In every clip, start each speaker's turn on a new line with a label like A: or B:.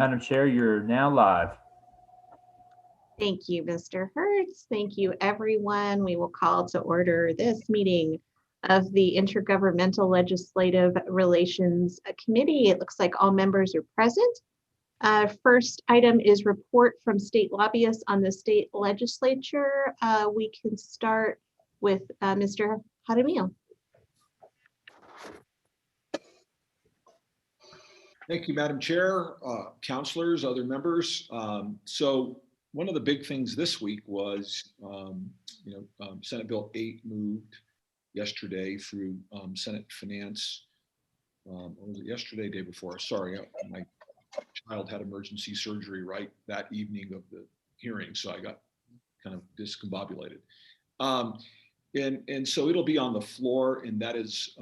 A: Madam Chair, you're now live.
B: Thank you, Mr. Hertz. Thank you, everyone. We will call to order this meeting of the Intergovernmental Legislative Relations Committee. It looks like all members are present. First item is report from state lobbyists on the state legislature. We can start with Mr. Jaramillo.
C: Thank you, Madam Chair, councilors, other members. So one of the big things this week was, Senate Bill 8 moved yesterday through Senate Finance. Or was it yesterday, day before? Sorry, my child had emergency surgery right that evening of the hearing, so I got kind of discombobulated. And so it'll be on the floor, and that is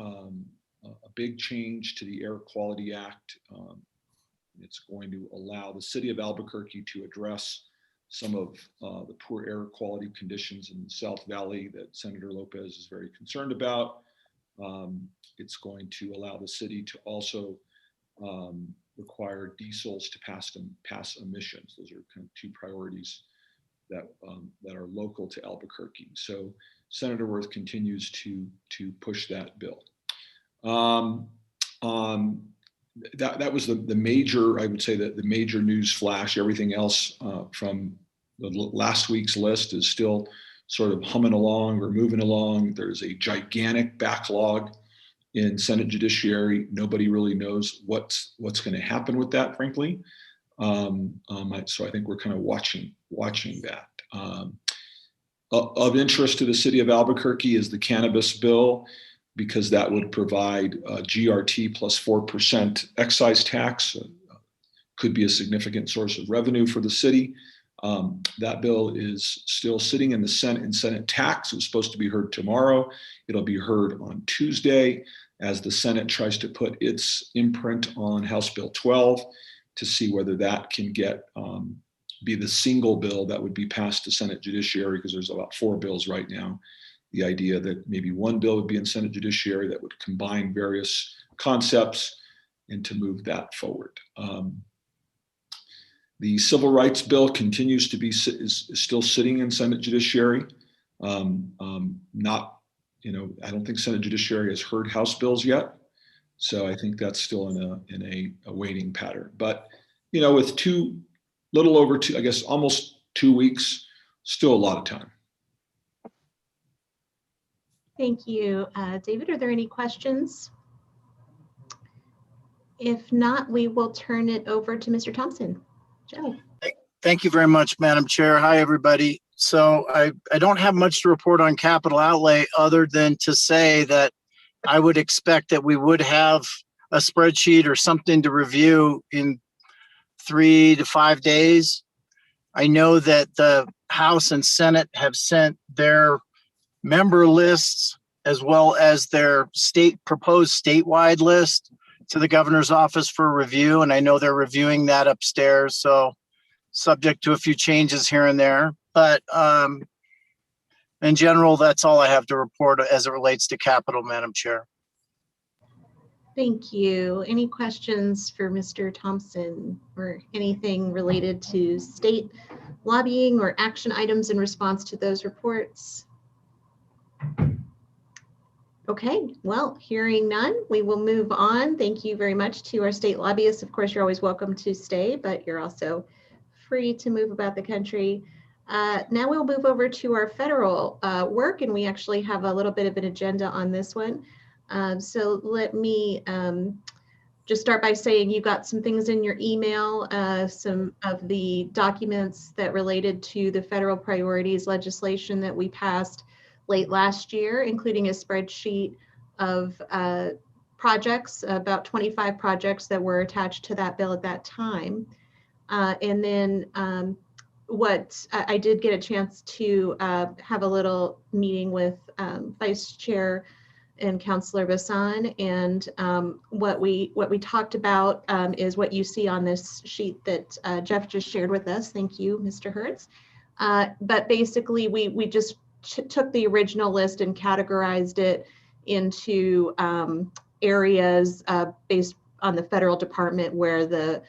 C: a big change to the Air Quality Act. It's going to allow the city of Albuquerque to address some of the poor air quality conditions in the South Valley that Senator Lopez is very concerned about. It's going to allow the city to also require diesels to pass emissions. Those are kind of two priorities that are local to Albuquerque. So Senator Worth continues to push that bill. That was the major, I would say that the major news flash. Everything else from the last week's list is still sort of humming along or moving along. There's a gigantic backlog in Senate Judiciary. Nobody really knows what's going to happen with that, frankly. So I think we're kind of watching that. Of interest to the city of Albuquerque is the cannabis bill, because that would provide GRT plus 4% excise tax. Could be a significant source of revenue for the city. That bill is still sitting in the Senate and Senate tax. It was supposed to be heard tomorrow. It'll be heard on Tuesday as the Senate tries to put its imprint on House Bill 12 to see whether that can get be the single bill that would be passed to Senate Judiciary, because there's about 4 bills right now. The idea that maybe one bill would be in Senate Judiciary that would combine various concepts and to move that forward. The civil rights bill continues to be is still sitting in Senate Judiciary. I don't think Senate Judiciary has heard House bills yet, so I think that's still in a waiting pattern. But with little over two, I guess almost 2 weeks, still a lot of time.
B: Thank you, David. Are there any questions? If not, we will turn it over to Mr. Thompson. Joe.
D: Thank you very much, Madam Chair. Hi, everybody. So I don't have much to report on capital outlay other than to say that I would expect that we would have a spreadsheet or something to review in 3 to 5 days. I know that the House and Senate have sent their member lists as well as their proposed statewide list to the governor's office for review. And I know they're reviewing that upstairs. So subject to a few changes here and there, but in general, that's all I have to report as it relates to capital, Madam Chair.
B: Thank you. Any questions for Mr. Thompson or anything related to state lobbying or action items in response to those reports? Okay, well, hearing none, we will move on. Thank you very much to our state lobbyists. Of course, you're always welcome to stay, but you're also free to move about the country. Now we'll move over to our federal work, and we actually have a little bit of an agenda on this one. So let me just start by saying you got some things in your email, some of the documents that related to the federal priorities legislation that we passed late last year, including a spreadsheet of projects, about 25 projects that were attached to that bill at that time. And then what I did get a chance to have a little meeting with Vice Chair and Councilor Bassan, and what we talked about is what you see on this sheet that Jeff just shared with us. Thank you, Mr. Hertz. But basically, we just took the original list and categorized it into areas based on the federal department where the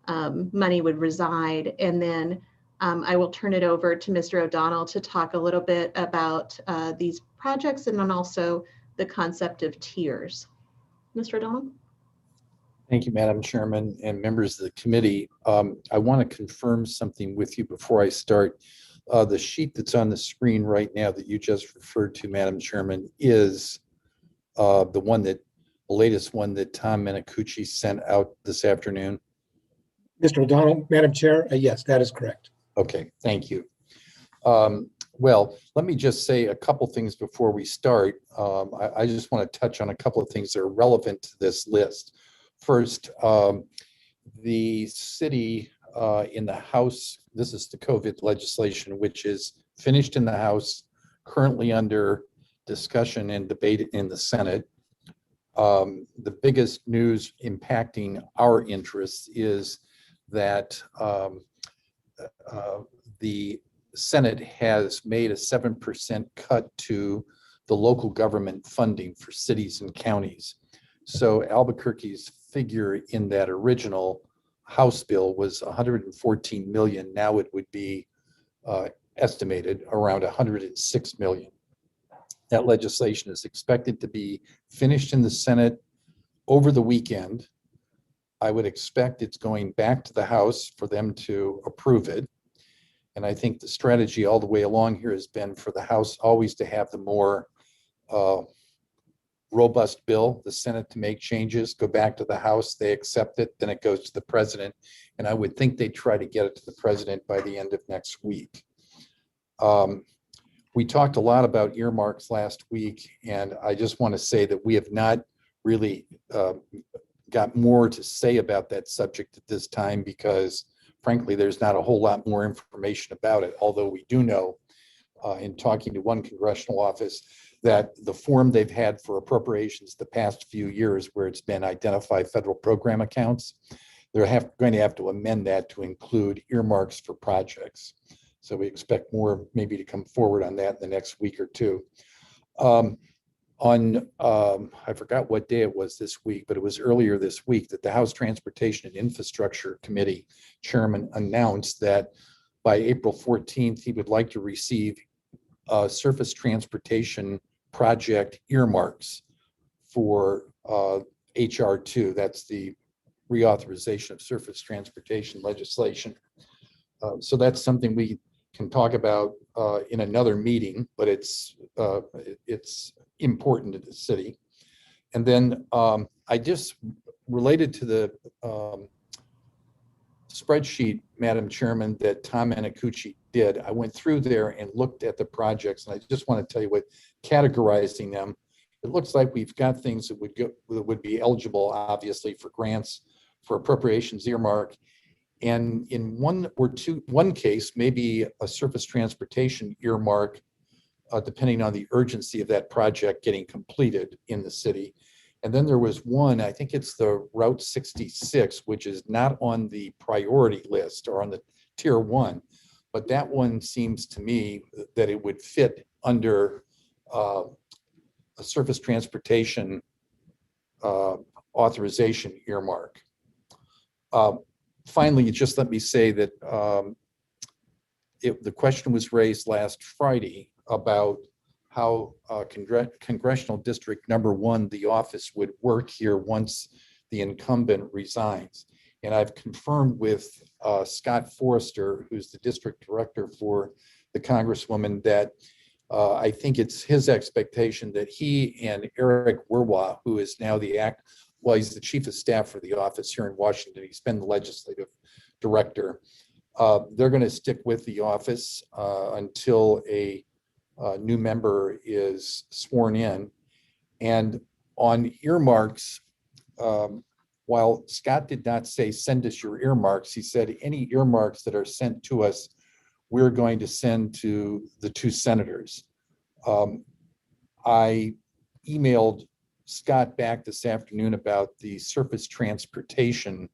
B: money would reside. And then I will turn it over to Mr. O'Donnell to talk a little bit about these projects and then also the concept of tiers. Mr. O'Donnell?
E: Thank you, Madam Chairman and members of the committee. I want to confirm something with you before I start. The sheet that's on the screen right now that you just referred to, Madam Chairman, is the latest one that Tom Menicucci sent out this afternoon.
F: Mr. O'Donnell, Madam Chair, yes, that is correct.
E: Okay, thank you. Well, let me just say a couple things before we start. I just want to touch on a couple of things that are relevant to this list. First, the city in the House, this is the COVID legislation, which is finished in the House, currently under discussion and debate in the Senate. The biggest news impacting our interests is that the Senate has made a 7% cut to the local government funding for cities and counties. So Albuquerque's figure in that original House bill was 114 million. Now it would be estimated around 106 million. That legislation is expected to be finished in the Senate over the weekend. I would expect it's going back to the House for them to approve it. And I think the strategy all the way along here has been for the House always to have the more robust bill, the Senate to make changes, go back to the House, they accept it, then it goes to the president. And I would think they try to get it to the president by the end of next week. We talked a lot about earmarks last week, and I just want to say that we have not really got more to say about that subject at this time because frankly, there's not a whole lot more information about it, although we do know in talking to one congressional office that the form they've had for appropriations the past few years where it's been identify federal program accounts, they're going to have to amend that to include earmarks for projects. So we expect more maybe to come forward on that in the next week or two. I forgot what day it was this week, but it was earlier this week that the House Transportation and Infrastructure Committee Chairman announced that by April 14th, he would like to receive surface transportation project earmarks for HR 2. That's the reauthorization of surface transportation legislation. So that's something we can talk about in another meeting, but it's important to the city. And then I just related to the spreadsheet, Madam Chairman, that Tom Menicucci did. I went through there and looked at the projects, and I just want to tell you what categorizing them. It looks like we've got things that would be eligible, obviously, for grants, for appropriations earmark. And in one case, maybe a surface transportation earmark, depending on the urgency of that project getting completed in the city. And then there was one, I think it's the Route 66, which is not on the priority list or on the tier 1, but that one seems to me that it would fit under a surface transportation authorization earmark. Finally, just let me say that the question was raised last Friday about how Congressional District Number 1, the office, would work here once the incumbent resigns. And I've confirmed with Scott Forrester, who's the district director for the Congresswoman, that I think it's his expectation that he and Eric Werwa, who is now he's the chief of staff for the office here in Washington. He's been the legislative director. They're going to stick with the office until a new member is sworn in. And on earmarks, while Scott did not say, send us your earmarks, he said any earmarks that are sent to us, we're going to send to the two senators. I emailed Scott back this afternoon about the surface transportation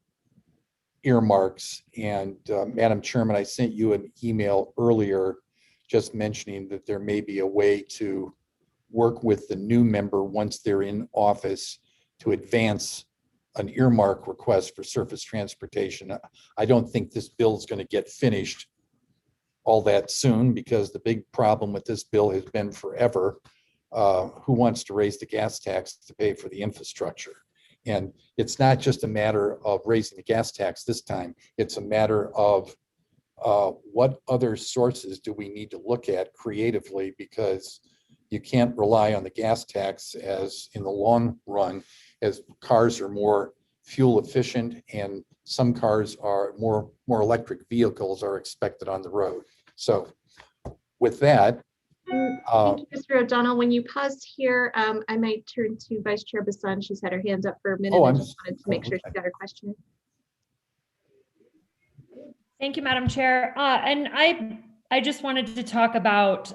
E: earmarks. And Madam Chairman, I sent you an email earlier just mentioning that there may be a way to work with the new member once they're in office to advance an earmark request for surface transportation. I don't think this bill is going to get finished all that soon, because the big problem with this bill has been forever, who wants to raise the gas tax to pay for the infrastructure? And it's not just a matter of raising the gas tax this time. It's a matter of what other sources do we need to look at creatively, because you can't rely on the gas tax as in the long run, as cars are more fuel efficient and some cars are more electric vehicles are expected on the road. So with that,
B: Thank you, Mr. O'Donnell. When you pause here, I might turn to Vice Chair Bassan. She's had her hands up for a minute.
E: Oh,
B: I just wanted to make sure
E: okay.
B: she got her question.
G: Thank you, Madam Chair. And I just wanted to talk about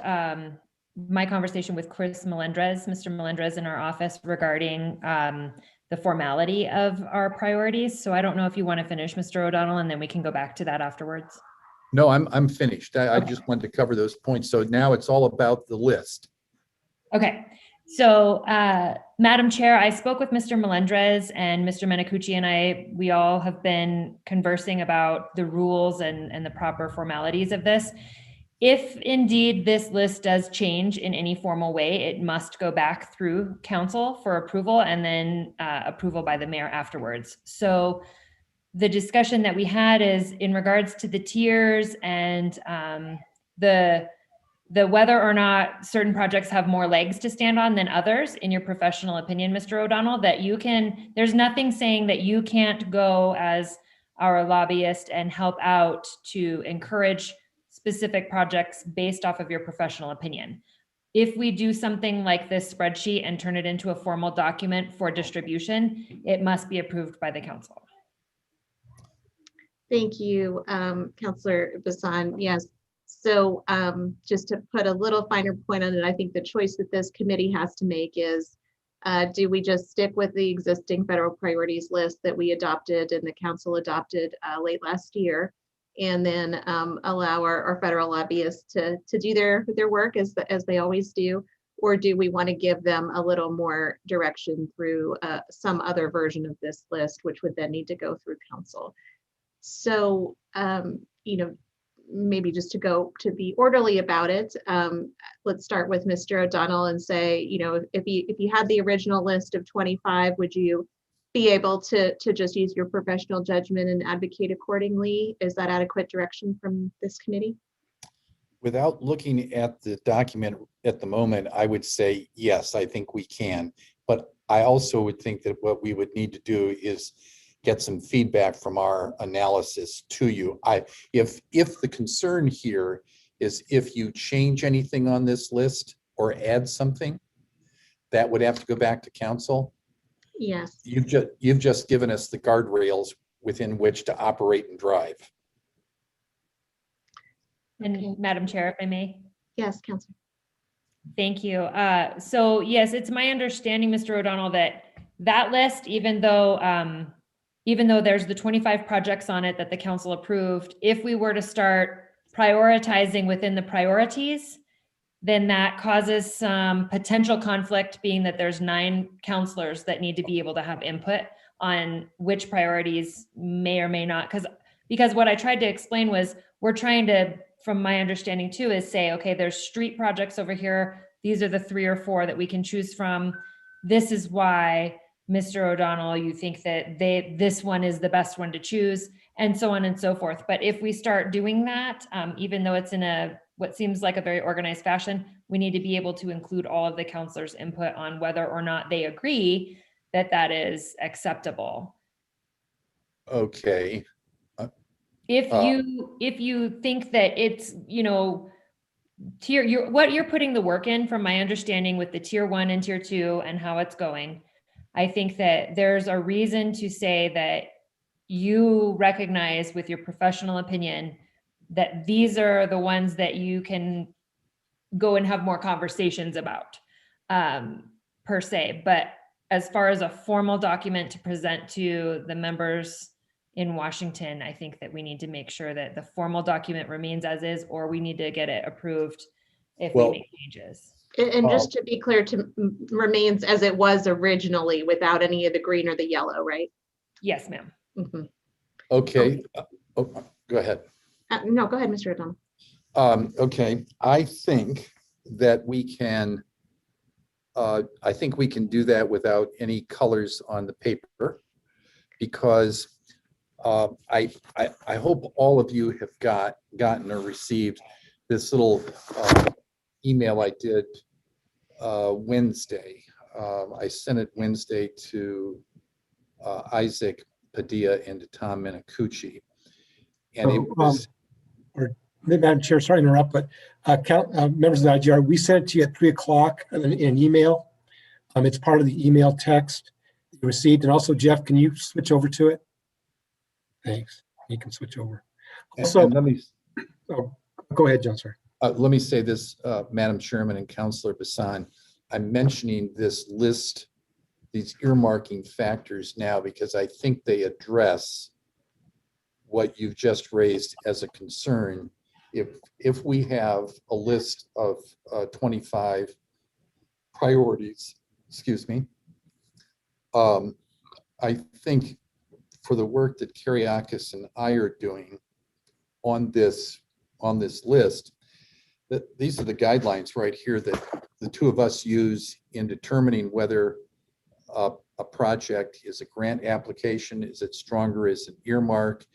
G: my conversation with Chris Melendrez, Mr. Melendrez in our office regarding the formality of our priorities. So I don't know if you want to finish, Mr. O'Donnell, and then we can go back to that afterwards.
E: no, I'm finished. I
G: Okay.
E: just wanted to cover those points. So now it's all about the list.
G: Okay, so Madam Chair, I spoke with Mr. Melendrez and Mr. Menacucci and we all have been conversing about the rules and the proper formalities of this. If indeed this list does change in any formal way, it must go back through council for approval and then approval by the mayor afterwards. So the discussion that we had is in regards to the tiers and the whether or not certain projects have more legs to stand on than others, in your professional opinion, Mr. O'Donnell, that you can, there's nothing saying that you can't go as our lobbyist and help out to encourage specific projects based off of your professional opinion. If we do something like this spreadsheet and turn it into a formal document for distribution, it must be approved by the council.
B: Thank you, Councillor Bassan. Yes. So just to put a little finer point on it, I think the choice that this committee has to make is, do we just stick with the existing federal priorities list that we adopted and the council adopted late last year, and then allow our federal lobbyists to do their work as they always do? Or do we want to give them a little more direction through some other version of this list, which would then need to go through council? So, maybe just to be orderly about it, let's start with Mr. O'Donnell and say, if you had the original list of 25, would you be able to just use your professional judgment and advocate accordingly? Is that adequate direction from this committee?
E: Without looking at the document at the moment, I would say, yes, I think we can. But I also would think that what we would need to do is get some feedback from our analysis to you. If the concern here is if you change anything on this list or add something, that would have to go back to council.
B: Yes.
E: You've just given us the guardrails within which to operate and drive.
G: And Madam Chair, if I may.
B: Yes, Councilor.
G: Thank you. So yes, it's my understanding, Mr. O'Donnell, that list, even though there's the 25 projects on it that the council approved, if we were to start prioritizing within the priorities, then that causes some potential conflict, being that there's 9 councilors that need to be able to have input on which priorities may or may not. Because what I tried to explain was, we're trying to, from my understanding too, is say, okay, there's street projects over here. These are the 3 or 4 that we can choose from. This is why, Mr. O'Donnell, you think that this one is the best one to choose, and so on and so forth. But if we start doing that, even though it's in what seems like a very organized fashion, we need to be able to include all of the councilors' input on whether or not they agree that that is acceptable.
E: Okay.
G: If you think that it's, what you're putting the work in, from my understanding with the tier 1 and tier 2 and how it's going, I think that there's a reason to say that you recognize with your professional opinion that these are the ones that you can go and have more conversations about, per se. But as far as a formal document to present to the members in Washington, I think that we need to make sure that the formal document remains as is, or we need to get it approved if we make changes.
B: And just to be clear, remains as it was originally, without any of the green or the yellow, right?
G: Yes, ma'am.
B: Mhm.
E: Okay. Oh, go ahead.
B: No, go ahead, Mr. O'Donnell.
E: Okay, I think that I think we can do that without any colors on the paper, because I hope all of you have gotten or received this little email I did Wednesday. I sent it Wednesday to Isaac Padilla and to Tom Minicucci. And it was,
F: Madam Chair, sorry to interrupt, but members of the IGR, we sent it to you at 3:00 in an email. It's part of the email text you received. And also, Jeff, can you switch over to it? Thanks. You can switch over. Also,
E: and let me
F: go ahead, John, sorry.
E: Let me say this, Madam Chairman and Councilor Bassan, I'm mentioning this list, these earmarking factors now, because I think they address what you've just raised as a concern. If we have a list of 25 priorities, excuse me, I think for the work that Kyriakis and I are doing on this list, that these are the guidelines right here that the two of us use in determining whether a project is a grant application, is it stronger as an earmark?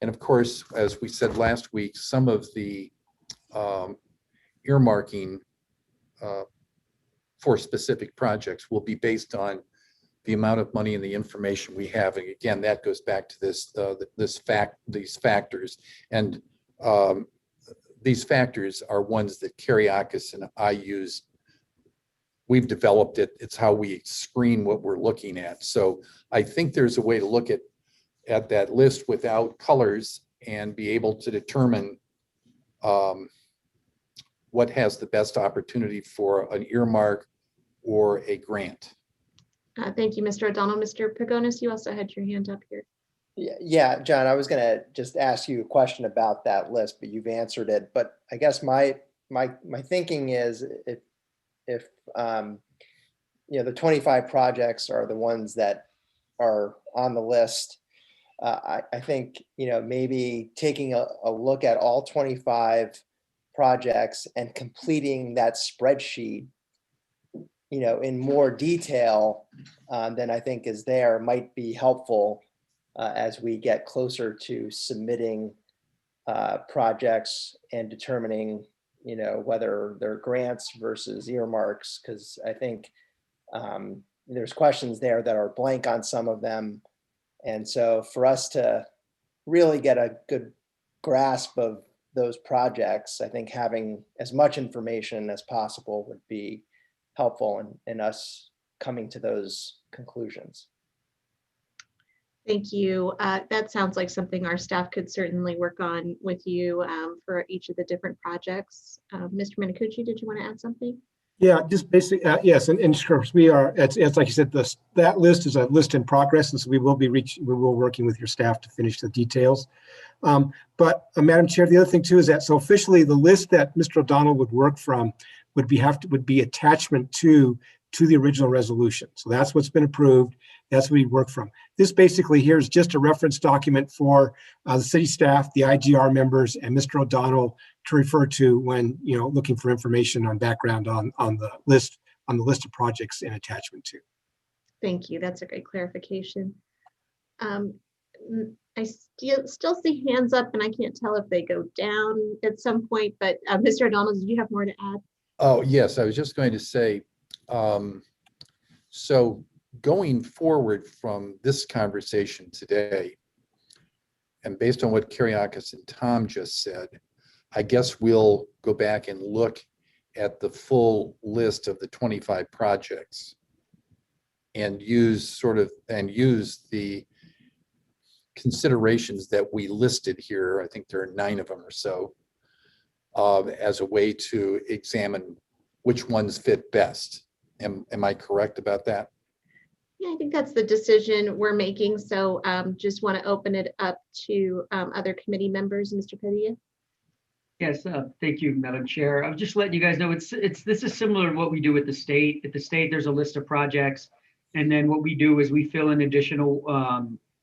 E: And of course, as we said last week, some of the earmarking for specific projects will be based on the amount of money and the information we have. And again, that goes back to these factors. And these factors are ones that Kyriakis and I use. We've developed it. It's how we screen what we're looking at. So I think there's a way to look at that list without colors and be able to determine what has the best opportunity for an earmark or a grant.
B: Thank you, Mr. O'Donnell. Mr. Pagonis, you also had your hand up here.
H: Yeah, John, I was going to just ask you a question about that list, but you've answered it. But I guess my thinking is if the 25 projects are the ones that are on the list, I think maybe taking a look at all 25 projects and completing that spreadsheet in more detail than I think is there might be helpful as we get closer to submitting projects and determining whether they're grants versus earmarks, because I think there's questions there that are blank on some of them. And so for us to really get a good grasp of those projects, I think having as much information as possible would be helpful in us coming to those conclusions.
B: Thank you. That sounds like something our staff could certainly work on with you for each of the different projects. Mr. Minicucci, did you want to add something?
F: Yeah, just basic, yes, and of course we are. It's like you said, that list is a list in progress, and so we will working with your staff to finish the details. But Madam Chair, the other thing too is that so officially the list that Mr. O'Donnell would work from would be attachment to the original resolution. So that's what's been approved. That's what we work from. This basically here is just a reference document for the city staff, the IGR members, and Mr. O'Donnell to refer to when looking for information on background on the list of projects in attachment to.
B: Thank you. That's a great clarification. I still see hands up, and I can't tell if they go down at some point. But Mr. O'Donnell, did you have more to add?
E: Oh yes, I was just going to say. So going forward from this conversation today, and based on what Kyriakis and Tom just said, I guess we'll go back and look at the full list of the 25 projects and use the considerations that we listed here. I think there are 9 of them or so, as a way to examine which ones fit best. Am I correct about that?
B: Yeah, I think that's the decision we're making. So just want to open it up to other committee members. Mr. Padilla?
I: Yes, thank you, Madam Chair. I'm just letting you guys know this is similar to what we do with the state. At the state, there's a list of projects, and then what we do is we fill in additional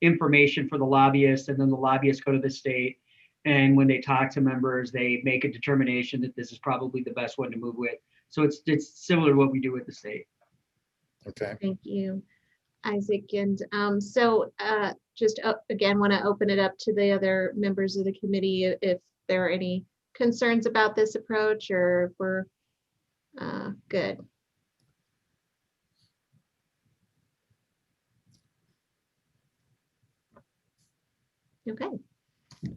I: information for the lobbyists, and then the lobbyists go to the state. And when they talk to members, they make a determination that this is probably the best one to move with. So it's similar to what we do with the state.
E: Okay.
B: Thank you, Isaac. And just again, want to open it up to the other members of the committee if there are any concerns about this approach, or if we're good. Okay.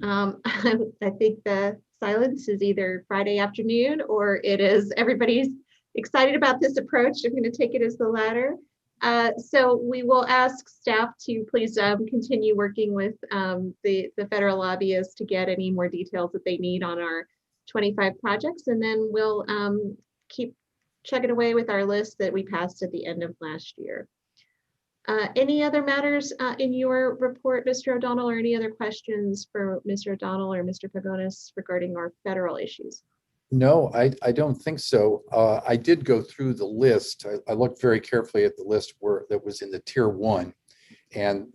B: I think the silence is either Friday afternoon or it is everybody's excited about this approach. I'm going to take it as the latter. So we will ask staff to please continue working with the federal lobbyists to get any more details that they need on our 25 projects, and then we'll keep chugging away with our list that we passed at the end of last year. Any other matters in your report, Mr. O'Donnell, or any other questions for Mr. O'Donnell or Mr. Pagonis regarding our federal issues?
E: No, I don't think so. I did go through the list. I looked very carefully at the list that was in the tier 1, and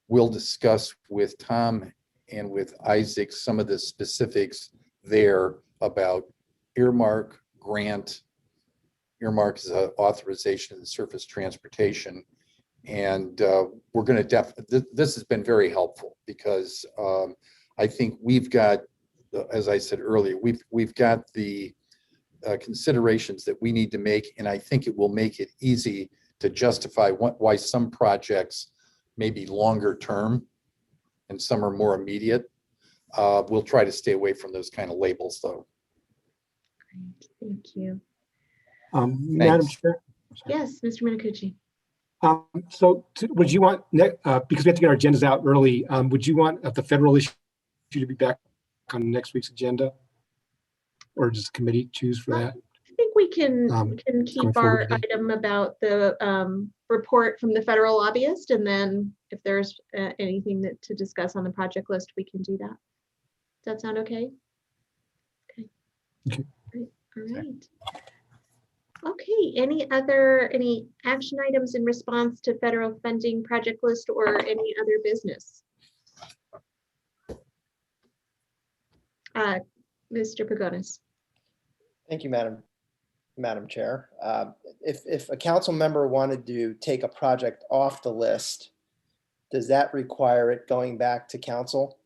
E: we'll discuss with Tom and with Isaac some of the specifics there about earmark, grant. Earmark is an authorization of the surface transportation. And we're going to this has been very helpful because I think we've got, as I said earlier, we've got the considerations that we need to make, and I think it will make it easy to justify why some projects may be longer term and some are more immediate. We'll try to stay away from those kind of labels, though.
B: Great, thank you.
F: Madam Chair.
B: Yes, Mr. Minicucci.
F: Would you want, because we have to get our agendas out early, would you want the federal issue to be back on next week's agenda? Or does the committee choose for that?
B: I think we can keep our
F: today?
B: item about the report from the federal lobbyist, and then if there's anything to discuss on the project list, we can do that. Does that sound okay?
F: Okay.
B: Great. All right. Okay, any action items in response to federal funding project list or any other business? Mr. Pagonis.
H: Thank you, Madam Chair. If a council member wanted to take a project off the list, does that require it going back to council?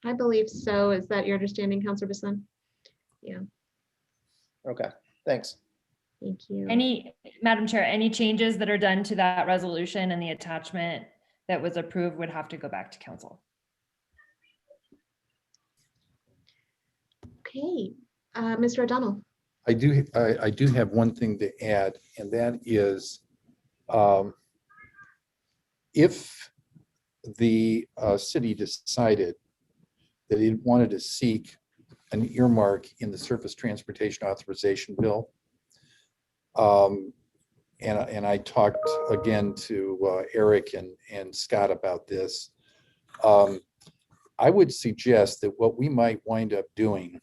B: I believe so. Is that your understanding, Councilor Bassan? Yeah.
H: Okay, thanks.
B: Thank you.
G: Madam Chair, any changes that are done to that resolution and the attachment that was approved would have to go back to council.
B: Okay, Mr. O'Donnell.
E: I do have one thing to add, and that is if the city decided that it wanted to seek an earmark in the surface transportation authorization bill, and I talked again to Eric and Scott about this, I would suggest that what we might wind up doing,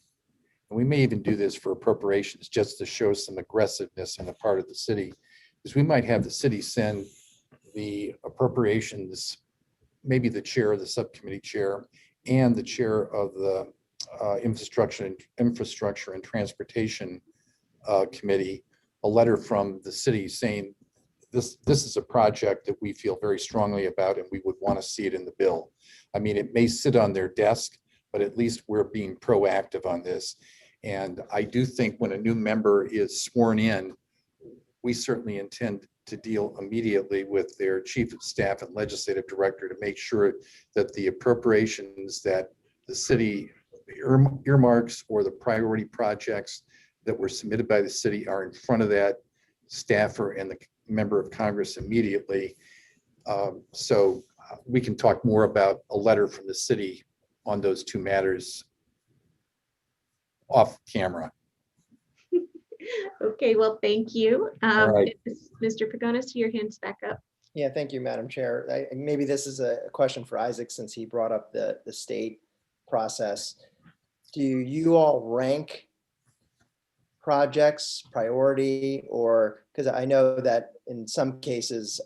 E: and we may even do this for appropriations just to show some aggressiveness on the part of the city, is we might have the city send the appropriations, maybe the chair, the subcommittee chair, and the chair of the infrastructure and transportation committee, a letter from the city saying this is a project that we feel very strongly about and we would want to see it in the bill. I mean, it may sit on their desk, but at least we're being proactive on this. And I do think when a new member is sworn in, we certainly intend to deal immediately with their chief of staff and legislative director to make sure that the appropriations that the city earmarks or the priority projects that were submitted by the city are in front of that staffer and the member of Congress immediately. So we can talk more about a letter from the city on those two matters off camera.
B: Okay, well, thank you.
E: All right.
B: Mr. Pagonis, your hand's back up.
H: Yeah, thank you, Madam Chair. Maybe this is a question for Isaac since he brought up the state process. Do you all rank projects priority, or because I know that in some cases,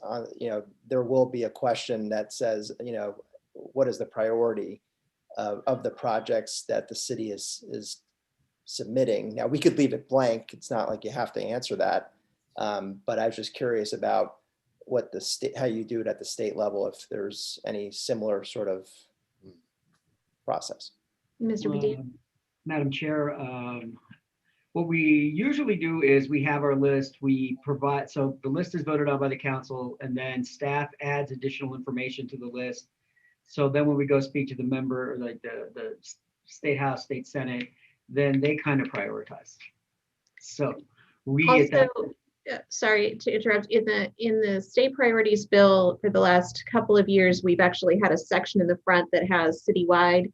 H: there will be a question that says, what is the priority of the projects that the city is submitting? Now, we could leave it blank. It's not like you have to answer that. But I was just curious about what the state, how you do it at the state level, if there's any similar sort of process.
B: Mr. Padilla?
I: Madam Chair, what we usually do is we have our list, we provide, so the list is voted on by the council, and then staff adds additional information to the list. So then when we go speak to the member, like the state house, state senate, then they kind of prioritize. So we at that
B: Also, sorry to interrupt, in the state priorities bill for the last couple of years, we've actually had a section in the front that has citywide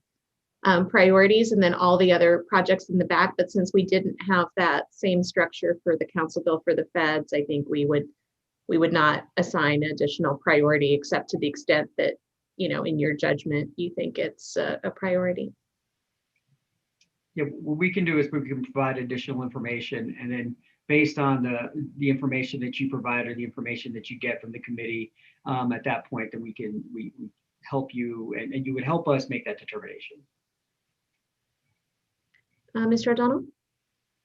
B: priorities and then all the other projects in the back. But since we didn't have that same structure for the council bill for the feds, I think we would not assign additional priority, except to the extent that, in your judgment, you think it's a priority.
I: Yeah, what we can do is we can provide additional information, and then based on the information that you provide or the information that you get from the committee, at that point, then we help you, and you would help us make that determination.
B: Mr. O'Donnell?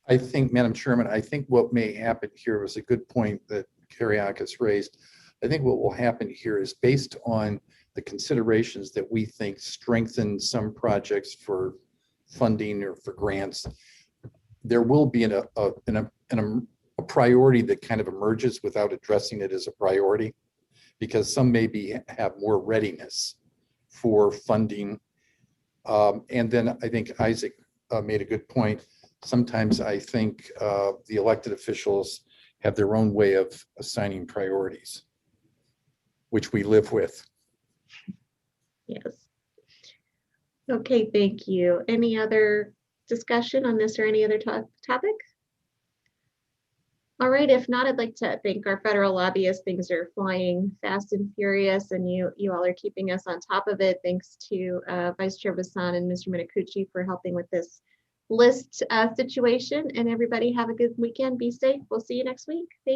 E: I think, Madam Chairman, I think what may happen here was a good point that Kyriakis raised. I think what will happen here is based on the considerations that we think strengthen some projects for funding or for grants, there will be a priority that kind of emerges without addressing it as a priority, because some maybe have more readiness for funding. And then I think Isaac made a good point. Sometimes I think the elected officials have their own way of assigning priorities, which we live with.
B: Yes. Okay, thank you. Any other discussion on this or any other topic? All right, if not, I'd like to thank our federal lobbyists. Things are flying fast and furious, and you all are keeping us on top of it. Thanks to Vice Chair Bassan and Mr. Minicucci for helping with this list situation. And everybody have a good weekend. Be safe. We'll see you next week. Thank you.